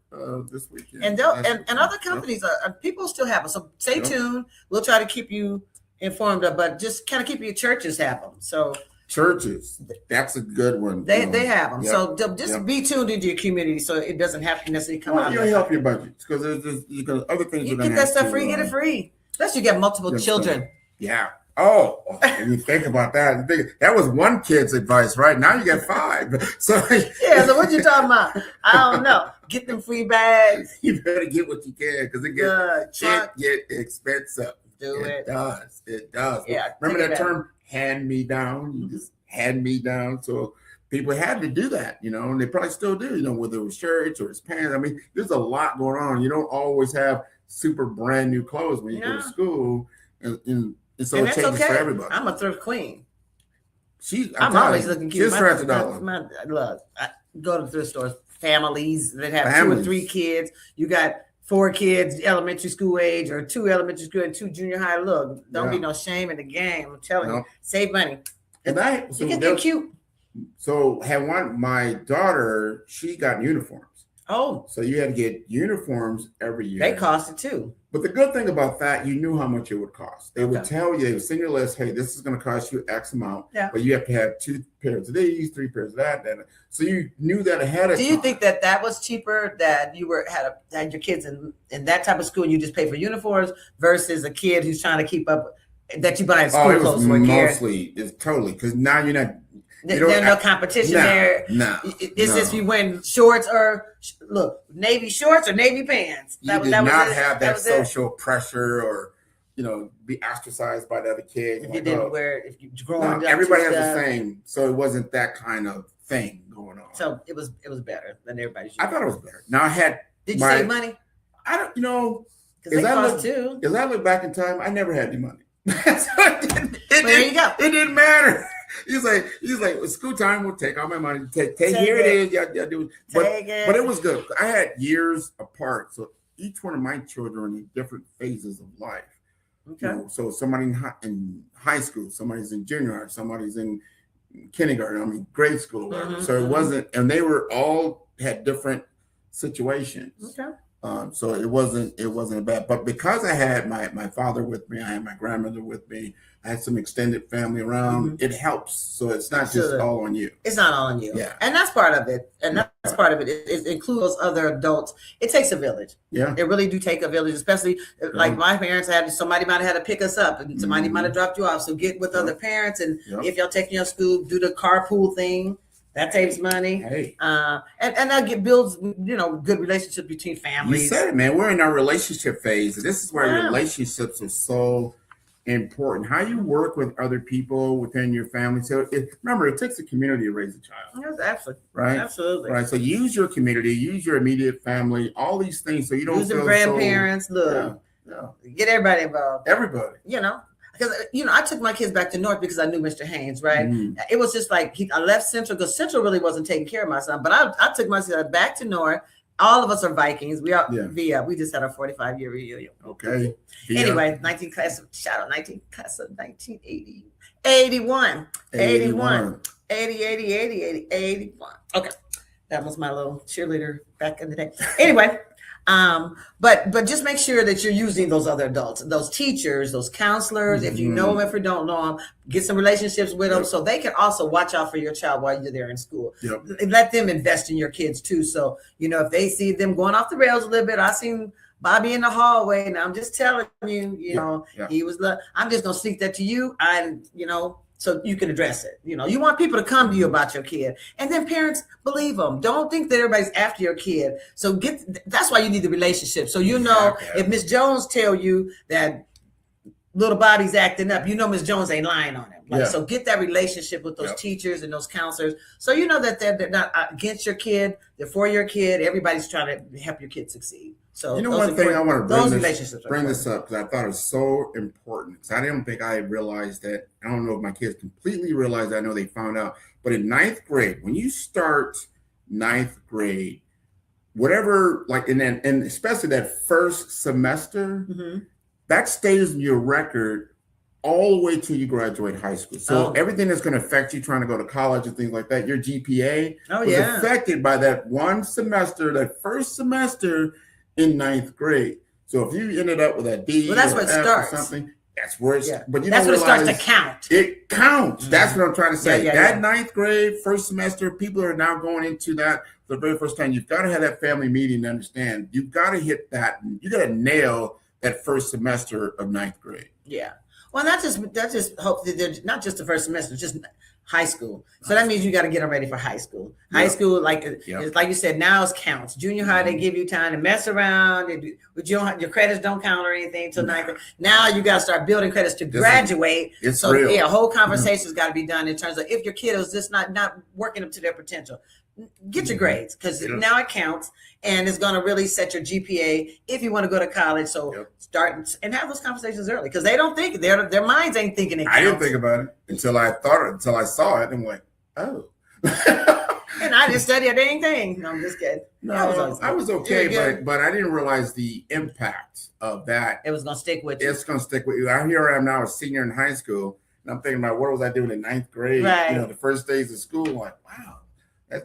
this weekend. And other companies people still have them. So stay tuned. We'll try to keep you informed of, but just kind of keep your churches have them. So churches, that's a good one. They have them. So just be tuned into your community so it doesn't have to necessarily come out. You help your budgets because there's other things. You get that stuff free, get it free. Unless you get multiple children. Yeah. Oh, when you think about that, that was one kid's advice, right? Now you got 5. So so what you talking about? I don't know. Get them free bags. You better get what you can because it get expensive. It does. Yeah. Remember that term, hand me down? You just hand me down. So people had to do that, and they probably still do, whether it was shirts or it's pants. I mean, there's a lot going on. You don't always have super brand new clothes when you go to school. And so it changes for everybody. I'm a thrift queen. I'm always looking cute. She's look, I go to thrift stores, families that have 2 or 3 kids. You got 4 kids, elementary school age, or 2 elementary school and 2 junior high. Look, don't be no shame in the game. I'm telling you, save money. And you get them cute. So my daughter, she got uniforms. Oh, so you had to get uniforms every year. They costed too. But the good thing about that, you knew how much it would cost. They would tell you, they would send you a list, hey, this is going to cost you X amount, but you have to have 2 pairs of these, 3 pairs of that. So you knew that ahead of time. Do you think that was cheaper, that you had your kids in that type of school and you just pay for uniforms versus a kid who's trying to keep up, that you buy school clothes for a kid? It's totally, because now you're not. There's no competition there. No. It's just you win shorts or navy shorts or navy pants. You did not have that social pressure or be ostracized by the other kids. If you didn't wear, if you growing up, everybody has the same. So it wasn't that kind of thing going on. So it was better than everybody's. I thought it was better. Now I had. Did you save money? I don't. Because they cost too. As I look back in time, I never had any money. There you go. It didn't matter. He's like, it's school time. We'll take all my money. Take here it is. Yeah, do it. But it was good. I had years apart, so each one of my children in different phases of life. Okay. So somebody in high school, somebody's in junior high, somebody's in kindergarten. Grade school, or whatever. So it wasn't, and they were all had different situations. Okay. So it wasn't bad, but because I had my father with me, I had my grandmother with me, I had some extended family around. It helps. So it's not just all on you. It's not all on you. Yeah. And that's part of it. And that's part of it. It includes other adults. It takes a village. Yeah. It really do take a village, especially like my parents somebody might have had to pick us up and somebody might have dropped you off. So get with other parents. And if y'all taking your school, do the carpool thing. That saves money. Hey. And that builds, good relationships between families. You said it, man. We're in our relationship phase. This is where relationships are so important. How you work with other people within your family. So remember, it takes a community to raise a child. Yes, absolutely. Right? Absolutely. Right. So use your community, use your immediate family, all these things so you don't use the grandparents. Get everybody involved. Everybody. Because, I took my kids back to North because I knew Mr. Haynes, right? Mm-hmm. It was just like I left Central because Central really wasn't taking care of my son. But I took my son back to North. All of us are Vikings. We just had our 45-year reunion. Okay. Anyway, 19 class of 1980. 81. 81. 80, 81. Okay. That was my little cheerleader back in the day. Anyway. But just make sure that you're using those other adults, those teachers, those counselors. If you know them, if you don't know them, get some relationships with them so they can also watch out for your child while you're there in school. Let them invest in your kids too. So, if they see them going off the rails a little bit, I seen Bobby in the hallway. Now I'm just telling you, he was, I'm just going to speak that to you. So you can address it. You want people to come to you about your kid. And then parents, believe them. Don't think that everybody's after your kid. So that's why you need the relationship. So if Miss Jones tell you that little Bobby's acting up, Miss Jones ain't lying on him. Like, so get that relationship with those teachers and those counselors. So you know that they're not against your kid, they're for your kid. Everybody's trying to help your kid succeed. So you know, one thing I want to bring this up because I thought it was so important. Because I don't think I realized that. I don't know if my kids completely realized. I know they found out, but in 9th grade, when you start 9th grade, whatever, like, and especially that first semester, that stays in your record all the way till you graduate high school. So everything that's going to affect you trying to go to college and things like that, your GPA was affected by that one semester, that first semester in 9th grade. So if you ended up with a D that's where it starts. Or something, that's where it's, but that's when it starts to count. It counts. That's what I'm trying to say. That 9th grade, first semester, people are now going into that for the very first time. You've got to have that family meeting to understand. You've got to hit that. You got to nail that first semester of 9th grade. Yeah. Well, that's just hope that they're not just the first semester, just high school. So that means you got to get them ready for high school. High school, like you said, now it counts. Junior high, they give you time to mess around. But your credits don't count or anything till 9th grade. Now you got to start building credits to graduate. It's real. Yeah, a whole conversation's got to be done in terms of if your kid is just not working up to their potential. Get your grades because now it counts and it's going to really set your GPA if you want to go to college. So start and have those conversations early because they don't think their minds ain't thinking it counts. I didn't think about it until I saw it and went, oh. And I didn't study a dang thing. No, I'm just kidding. No, I was okay, but I didn't realize the impact of that. It was going to stick with you. It's going to stick with you. Here I am now, a senior in high school, and I'm thinking about what was I doing in 9th grade? Right. You know, the first days of school. I'm like, wow.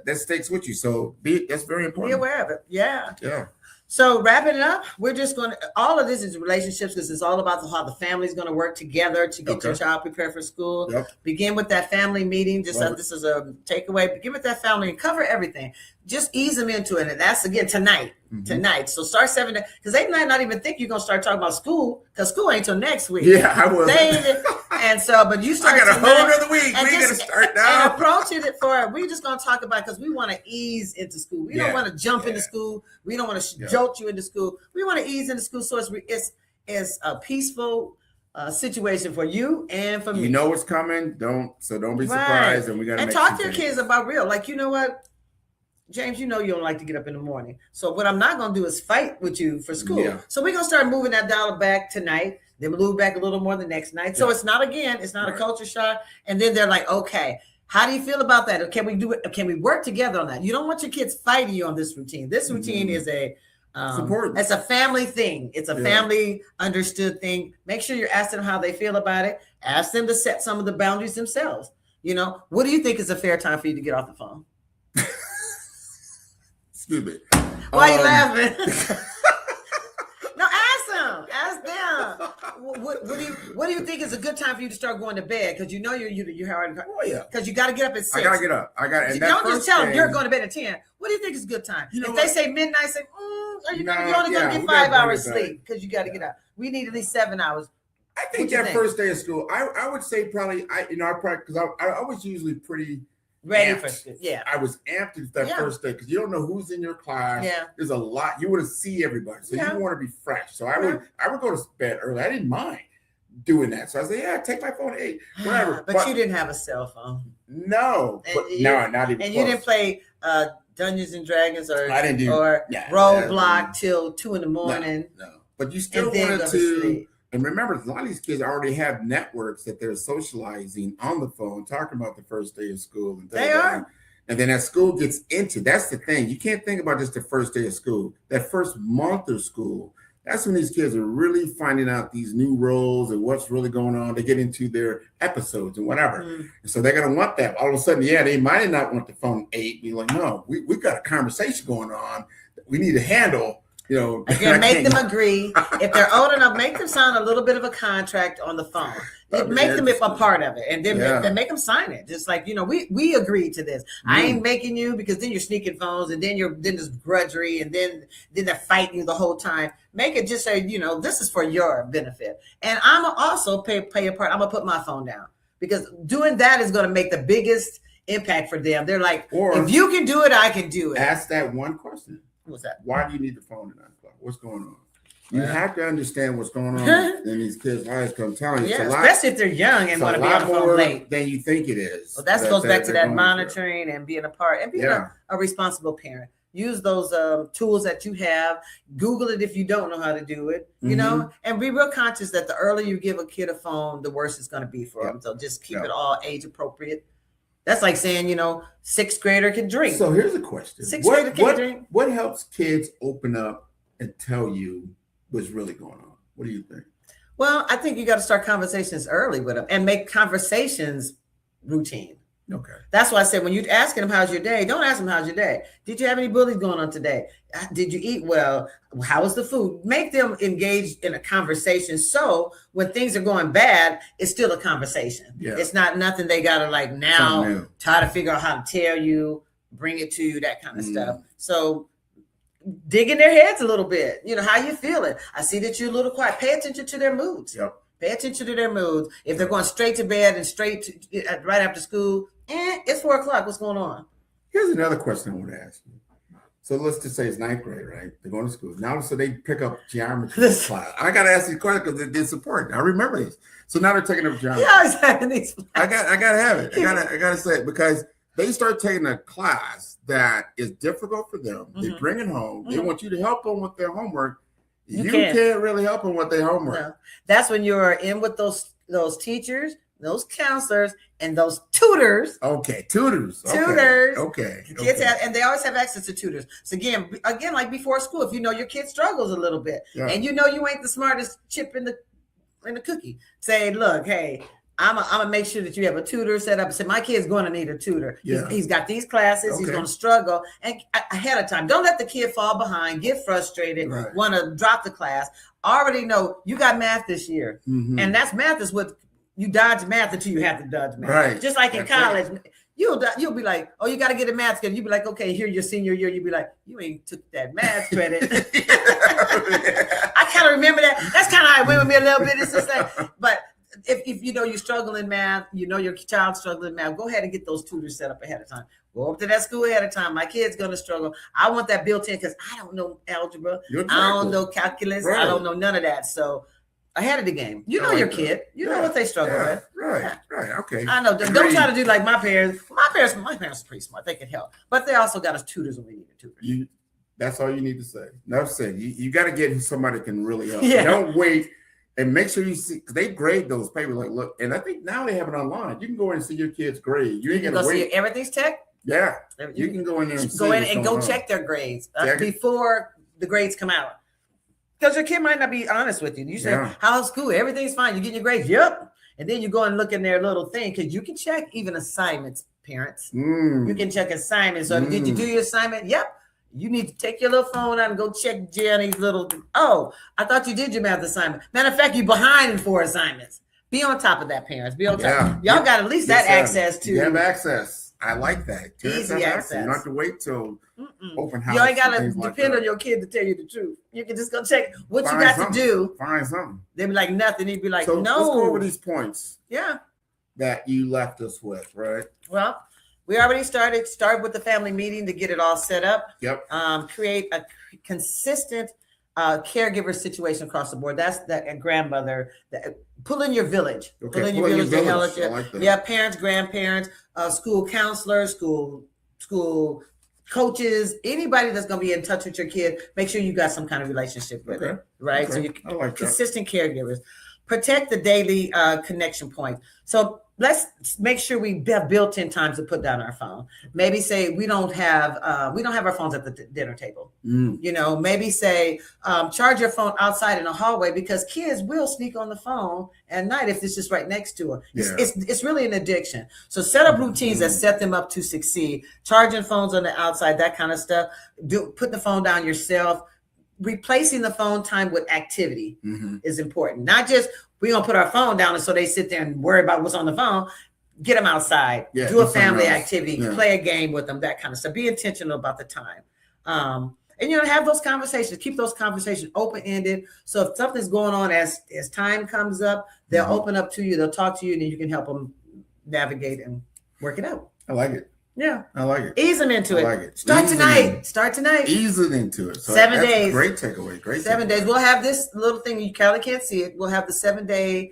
That sticks with you. So that's very important. Be aware of it. Yeah. Yeah. So wrapping it up, we're just going to, all of this is relationships because it's all about how the family's going to work together to get your child prepared for school. Begin with that family meeting. This is a takeaway. Begin with that family and cover everything. Just ease them into it. And that's, again, tonight. So start 7 days. Because they might not even think you're going to start talking about school because school ain't till next week. Yeah, I was. And so, but you start I got a whole other week. We're going to start now. And approach it we're just going to talk about because we want to ease into school. We don't want to jump into school. We don't want to jolt you into school. We want to ease into school so it's a peaceful situation for you and for me. You know what's coming. Don't be surprised. And we got to talk to your kids about real. Like, you know what? James, you know you don't like to get up in the morning. So what I'm not going to do is fight with you for school. Yeah. So we're going to start moving that dollar back tonight. Then move back a little more the next night. So it's not a culture shock. And then they're like, okay, how do you feel about that? Can we do it? Can we work together on that? You don't want your kids fighting you on this routine. This routine is it's a family thing. It's a family understood thing. Make sure you're asking them how they feel about it. Ask them to set some of the boundaries themselves. You know, what do you think is a fair time for you to get off the phone? Excuse me. Why are you laughing? No, ask them. What do you think is a good time for you to start going to bed? Because you know you're hard. Oh yeah. Because you got to get up at 6. I got to get up. And don't just tell them you're going to bed at 10. What do you think is a good time? If they say midnight, say, you're only going to get 5 hours sleep because you got to get up. We need at least 7 hours. I think that first day of school, I would say probably because I was usually pretty ready for school. Yeah, I was amped that first day because you don't know who's in your class. Yeah, there's a lot. You want to see everybody, so you want to be fresh. So I would go to bed early. I didn't mind doing that. So I said, take my phone at 8, whatever. But you didn't have a cell phone. No, not even. And you didn't play Dungeons and Dragons or Roblox till 2 a.m. No, but you still wanted to. And remember, a lot of these kids already have networks that they're socializing on the phone, talking about the first day of school. And they are. And then as school gets into, that's the thing. You can't think about just the first day of school. That first month of school, that's when these kids are really finding out these new roles and what's really going on. They get into their episodes and whatever. And so they're going to want that. All of a sudden, they might not want the phone at 8. Be like, no, we got a conversation going on that we need to handle. Again, make them agree. If they're old enough, make them sign a little bit of a contract on the phone. Make them a part of it, and then make them sign it. Just like, we agreed to this. I ain't making you, because then you're sneaking phones, and then there's grudgery, and then they're fighting you the whole time. Make it just say, this is for your benefit, and I'm gonna also pay a part. I'm gonna put my phone down, because doing that is going to make the biggest impact for them. They're like, if you can do it, I can do it. Ask that one question. What's that? Why do you need the phone at 9 o'clock? What's going on? You have to understand what's going on in these kids' lives. I'm telling you, especially if they're young and want to be on the phone late than you think it is. Well, that goes back to that monitoring and being a part and being a responsible parent. Use those tools that you have. Google it if you don't know how to do it, you know, and be real conscious that the earlier you give a kid a phone, the worse it's going to be for them. So just keep it all age appropriate. That's like saying, you know, 6th grader can drink. So here's a question. 6th grader can drink. What helps kids open up and tell you what's really going on? What do you think? Well, I think you got to start conversations early with them and make conversations routine. Okay. That's why I said when you're asking them, how's your day? Don't ask them, how's your day? Did you have any bullies going on today? Did you eat well? How was the food? Make them engage in a conversation. So when things are going bad, it's still a conversation. Yeah. It's not nothing they got to like now try to figure out how to tell you, bring it to you, that kind of stuff. So dig in their heads a little bit. You know, how you feeling? I see that you're a little quiet. Pay attention to their moods. Yep. Pay attention to their moods. If they're going straight to bed and straight to, right after school, it's 4 o'clock. What's going on? Here's another question I want to ask you. So let's just say it's 9th grade, right? They're going to school. Now, so they pick up geometry class. I got to ask these questions because it's important. I remember these. So now they're taking up geometry. Yeah, I was having these. I got to have it. I got to say it because they start taking a class that is difficult for them. They bring it home. They want you to help them with their homework. You can't really help them with their homework. No. That's when you're in with those teachers, those counselors, and those tutors. Okay, tutors. Okay. Kids have, and they always have access to tutors. So again, like before school, if you know your kid struggles a little bit, and you know you ain't the smartest chip in the cookie, say, look, hey, I'm gonna make sure that you have a tutor set up. Say, my kid's going to need a tutor. Yeah. He's got these classes. He's going to struggle, and ahead of time, don't let the kid fall behind, get frustrated, want to drop the class. Already know you got math this year, and math is what you dodge math until you have to dodge math. Right. Just like in college, you'll be like, oh, you got to get a math credit. You'll be like, okay, here your senior year. You'll be like, you ain't took that math credit. I kind of remember that. That's kind of how it went with me a little bit. It's just like, but. If you know you struggle in math, you know your child's struggling in math, go ahead and get those tutors set up ahead of time. Go up to that school ahead of time. My kid's going to struggle. I want that built in because I don't know algebra. I don't know calculus. Right. I don't know none of that. So ahead of the game. You know your kid. You know what they struggle with. Right. Okay. I know. Don't try to do like my parents. My parents are pretty smart. They can help. But they also got us tutors when we need a tutor. That's all you need to say. Enough said. You got to get somebody that can really help. Yeah. Don't wait. And make sure you see, because they grade those papers. Like, look, and I think now they have it online. You can go in and see your kids' grade. You ain't gonna wait. See everything's checked. Yeah, you can go in there and go in and go check their grades before the grades come out. Because your kid might not be honest with you. You say, "How's school? Everything's fine. You getting your grades?" Yep. And then you go and look in their little thing because you can check even assignments. Parents, you can check assignments. So did you do your assignment? Yep. You need to take your little phone out and go check Jenny's little. Oh, I thought you did your math assignment. Matter of fact, you behind in 4 assignments. Be on top of that, parents. Be on top. Y'all got at least that access to. You have access. I like that. Easy access. You don't have to wait till open house. You ain't got to depend on your kid to tell you the truth. You can just go check what you got to do. Find something. They'd be like nothing. He'd be like, so no. Let's go over these points. Yeah. That you left us with, right? Well. We already started with the family meeting to get it all set up. Yep. Create a consistent caregiver situation across the board. That's that grandmother. Pull in your village. Okay. Pull in your village. I like that. Yeah, parents, grandparents, school counselors, school coaches, anybody that's going to be in touch with your kid. Make sure you got some kind of relationship with it, right? Okay. So you consistent caregivers. Protect the daily connection point. So let's make sure we have built-in times to put down our phone. Maybe say we don't have our phones at the dinner table. You know, maybe say charge your phone outside in the hallway because kids will sneak on the phone at night if it's just right next to them. It's really an addiction. So set up routines that set them up to succeed. Charging phones on the outside, that kind of stuff. Put the phone down yourself. Replacing the phone time with activity is important. Not just we're gonna put our phone down and so they sit there and worry about what's on the phone. Get them outside, do a family activity, play a game with them, that kind of stuff. Be intentional about the time, and have those conversations. Keep those conversations open-ended. So if something's going on as time comes up, they'll open up to you. They'll talk to you, and then you can help them navigate and work it out. I like it. Yeah, I like it. Ease them into it. I like it. Start tonight. Ease it into it. So 7 days. Great takeaway. Great. 7 days. We'll have this little thing. You kind of can't see it. We'll have the 7-day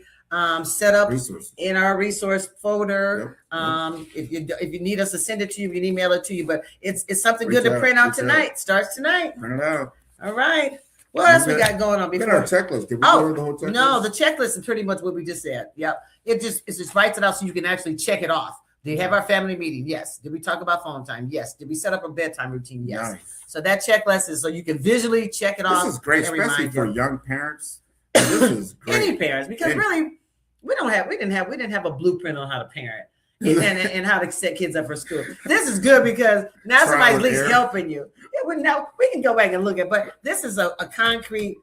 set up in our resource folder. Yep. If you need us to send it to you, we can email it to you. But it's something good to print out tonight. Starts tonight. Print it out. All right. What else we got going on before? Our checklist. Did we go over the whole checklist? No, the checklist is pretty much what we just said. Yep. It just writes it out so you can actually check it off. Did we have our family meeting? Yes. Did we talk about phone time? Yes. Did we set up a bedtime routine? Yes. Nice. So that checklist is so you can visually check it off. This is great, especially for young parents. This is great. Any parents, because really we didn't have a blueprint on how to parent and how to set kids up for school. This is good because now somebody's at least helping you. Yeah, now we can go back and look at, but this is a concrete.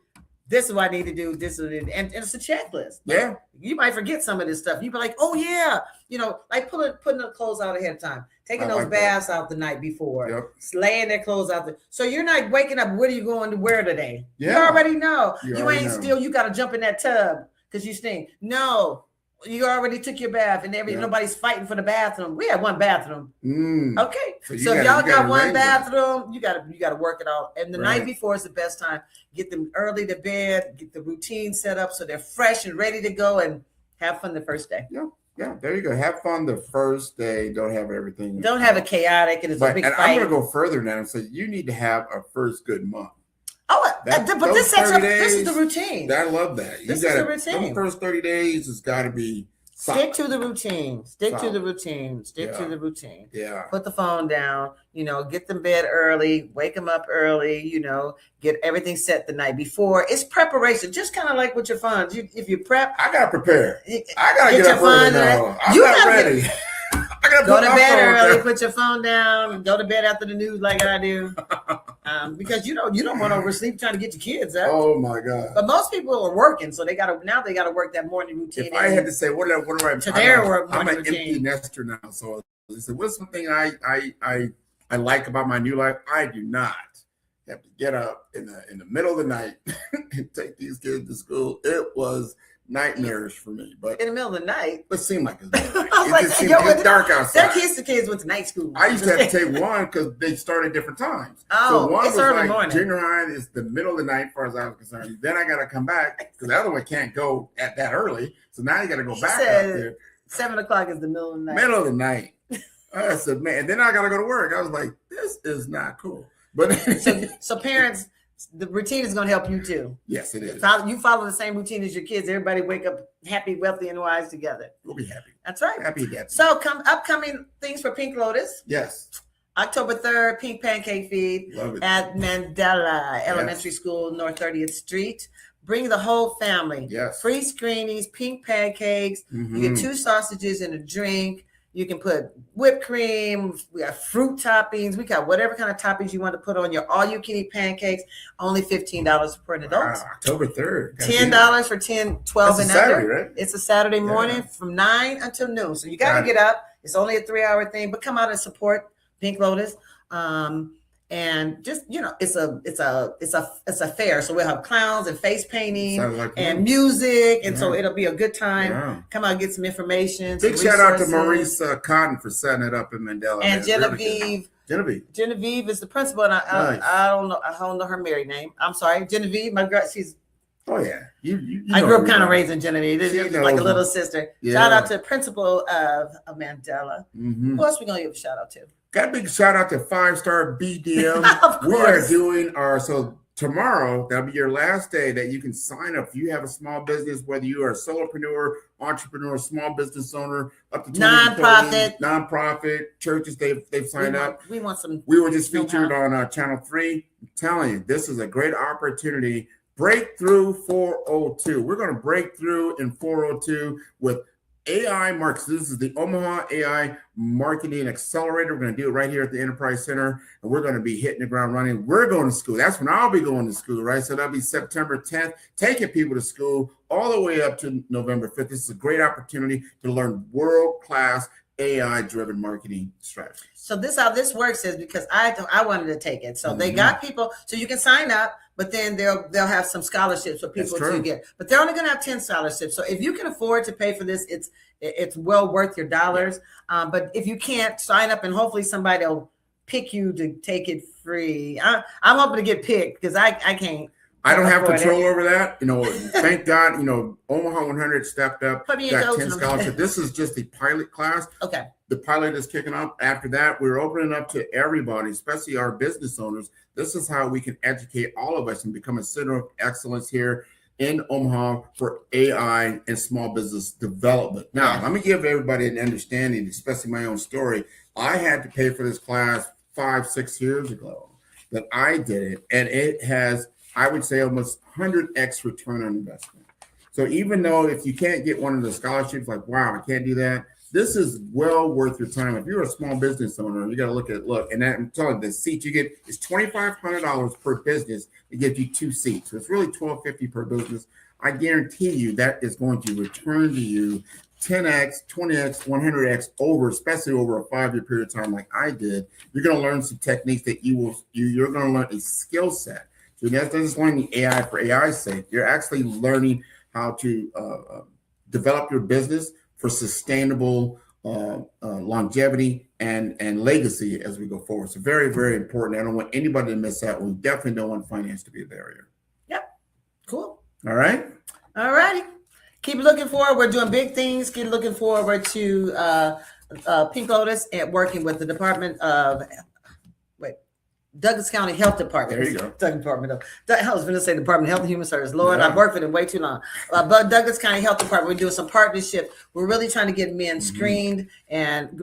This is what I need to do. This is it, and it's a checklist. Yeah, you might forget some of this stuff. You be like, oh yeah, like putting the clothes out ahead of time, taking those baths out the night before, laying their clothes out there. So you're not waking up. What are you going to wear today? Yeah. You already know. You ain't still. You got to jump in that tub because you stink. No. You already took your bath, and nobody's fighting for the bathroom. We had one bathroom. Okay, so if y'all got one bathroom, you gotta work it out. And the night before is the best time. Get them early to bed, get the routine set up so they're fresh and ready to go, and have fun the first day. Yeah. There you go. Have fun the first day. Don't have everything. Don't have it chaotic and it's a big fight. I'm gonna go further now and say you need to have a first good month. But this sets up. This is the routine. I love that. This is the routine. The first 30 days has got to be. Stick to the routine. Stick to the routine. Yeah. Put the phone down. Get them bed early. Wake them up early. Get everything set the night before. It's preparation. Just kind of like with your funds. If you prep, I gotta prepare. I gotta get up early now. I'm not ready. Go to bed early. Put your phone down. Go to bed after the news, like I do. Because you don't want to oversleep trying to get your kids up. Oh my God! But most people are working, so they gotta work that morning routine. If I had to say, what do I? I'm an empty nester now, so I said, what's something I like about my new life? I do not have to get up in the middle of the night and take these kids to school. It was nightmarish for me, but in the middle of the night, it seemed like it's dark outside. The kids went to night school. I used to have to take one because they start at different times. Oh, so one it's was early like morning. Junior high is the middle of the night, as far as I was concerned. Then I got to come back because the other one can't go at that early. So now you got to go back out there. 7 o'clock is the middle of the night. Middle of the night. I said, man. And then I got to go to work. I was like, this is not cool. But so parents. The routine is going to help you too. Yes, it is. You follow the same routine as your kids. Everybody wake up happy, wealthy, and wise together. We'll be happy. That's right. Happy. So upcoming things for Pink Lotus. Yes. October 3rd, Pink Pancake Feed at Mandela Elementary School, North 30th Street. Bring the whole family. Yes. Free screenings, pink pancakes. Mm-hmm. You get 2 sausages and a drink. You can put whipped cream. We got fruit toppings. We got whatever kind of toppings you want to put on your all-you-can-eat pancakes. Only $15 per adult. Wow, October 3rd. $10 for 10, 12 and Saturday, under. Right? It's a Saturday morning from 9 until noon. So you got to get up. It's only a 3-hour thing, but come out and support Pink Lotus. And just it's a fair. So we'll have clowns and face painting and music, and so it'll be a good time. Yeah. Come out and get some information. Big shout out to Maurice Cotton for setting it up in Mandela. And Genevieve. Really Genevieve is the principal, and I don't know her married name. I'm sorry, Genevieve. My girl, she's. Oh yeah, you I grew up kind of raising Genevieve. She's like a little sister. Yeah. Shout out to the principal of Mandela. Mm-hmm. Who else we gonna give a shout out to? Got a big shout out to 5-Star BDM. We are doing so tomorrow, that'll be your last day that you can sign up. If you have a small business, whether you are a solopreneur, entrepreneur, small business owner, up to 20 nonprofit, churches, they've signed up. We want some. We were just featured on Channel 3. I'm telling you, this is a great opportunity. Breakthrough 402. We're going to break through in 402 with AI marks. This is the Omaha AI Marketing Accelerator. We're going to do it right here at the Enterprise Center, and we're going to be hitting the ground running. We're going to school. That's when I'll be going to school, right? So that'll be September 10th, taking people to school all the way up to November 5th. This is a great opportunity to learn world-class AI-driven marketing strategies. So this how this works is because I wanted to take it. So they got people, so you can sign up, but then they'll have some scholarships for people to get. But they're only going to have 10 scholarships. So if you can afford to pay for this, it's well worth your dollars. But if you can't, sign up and hopefully somebody will pick you to take it free. I'm hoping to get picked because I can't. I don't have control over that. Thank God, Omaha 100 stepped up, got 10 scholarships. This is just the pilot class. Okay. The pilot is kicking off. After that, we're opening up to everybody, especially our business owners. This is how we can educate all of us and become a center of excellence here in Omaha for AI and small business development. Now, let me give everybody an understanding, especially my own story. I had to pay for this class 5-6 years ago that I did it, and it has, I would say, almost 100x return on investment. So even though if you can't get one of the scholarships, like, wow, I can't do that, this is well worth your time. If you're a small business owner, you got to look, and I'm telling you, the seat you get is $2,500 per business. It gives you 2 seats. So it's really $1,250 per business. I guarantee you that is going to return to you 10x, 20x, 100x over, especially over a 5-year period of time like I did. You're going to learn some techniques that you're going to learn a skill set. So that's not just learning AI for AI's sake. You're actually learning how to develop your business for sustainable longevity and legacy as we go forward. So very, very important. I don't want anybody to miss out. We definitely don't want finance to be a barrier. Yep. Cool. All right. All righty. Keep looking forward. We're doing big things. Keep looking forward to Pink Lotus and working with the Department of Douglas County Health Department. There you go. I was going to say Department of Health and Human Services. Lord, I've worked for them way too long. But Douglas County Health Department, we're doing some partnership. We're really trying to get men screened and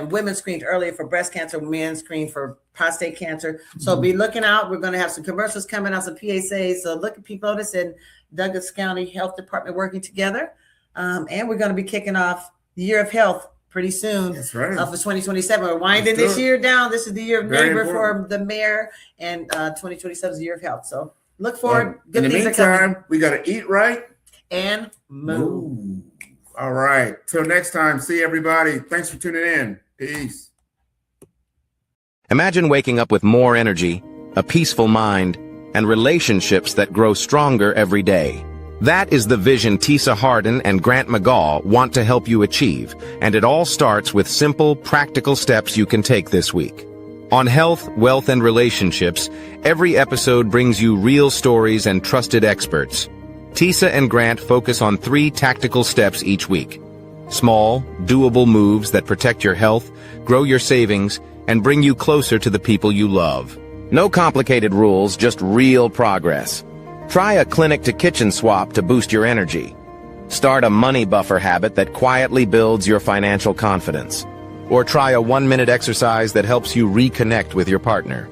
women screened earlier for breast cancer, men screened for prostate cancer. So be looking out. We're going to have some commercials coming out, some PSAs. So look at Pink Lotus and Douglas County Health Department working together. And we're going to be kicking off the Year of Health pretty soon. That's right. For 2027. We're winding this year down. This is the year of neighbor for the mayor, and 2027 is the Year of Health. So look forward. Good in the meantime, we got to eat right and move. All right. Till next time. See everybody. Thanks for tuning in. Peace. Imagine waking up with more energy, a peaceful mind, and relationships that grow stronger every day. That is the vision Tisa Harden and Grant McGaw want to help you achieve, and it all starts with simple, practical steps you can take this week. On Health, Wealth, and Relationships, every episode brings you real stories and trusted experts. Tisa and Grant focus on 3 tactical steps each week. Small, doable moves that protect your health, grow your savings, and bring you closer to the people you love. No complicated rules, just real progress. Try a clinic-to-kitchen swap to boost your energy. Start a money buffer habit that quietly builds your financial confidence. Or try a 1-minute exercise that helps you reconnect with your partner.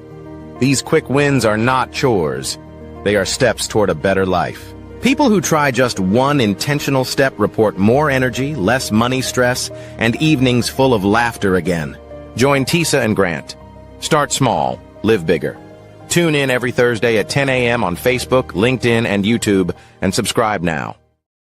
These quick wins are not chores. They are steps toward a better life. People who try just one intentional step report more energy, less money stress, and evenings full of laughter again. Join Tisa and Grant. Start small, live bigger. Tune in every Thursday at 10 a.m. on Facebook, LinkedIn, and YouTube, and subscribe now.